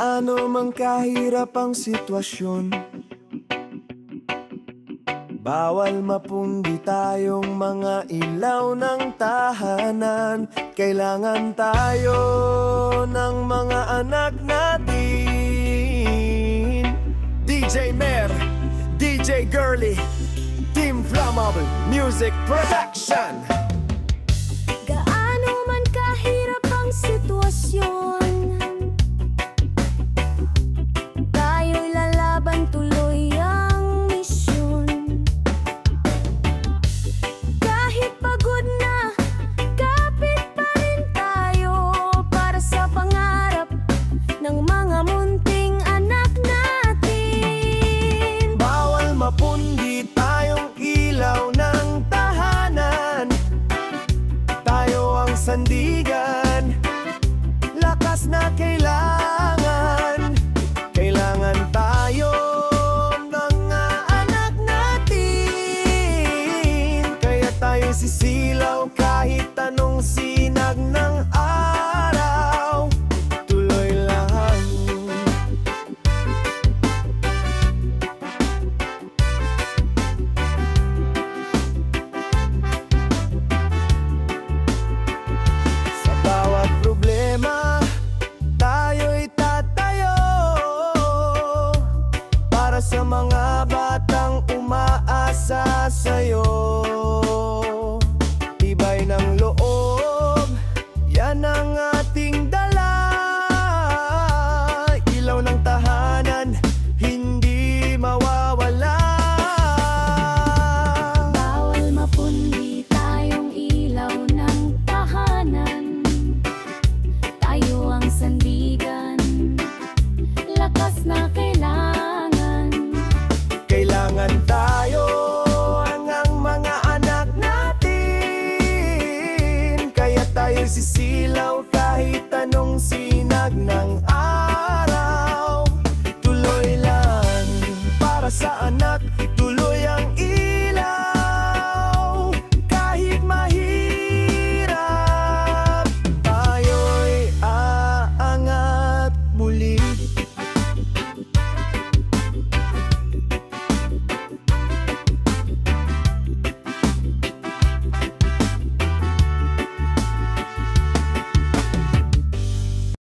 Gaano man kahirap ang sitwasyon, bawal mapundi tayong mga ilaw ng tahanan. Kailangan tayo ng mga anak natin. DJ Mer, DJ Girly, Team Flammable Music Production. Gaano man kahirap ang sitwasyon,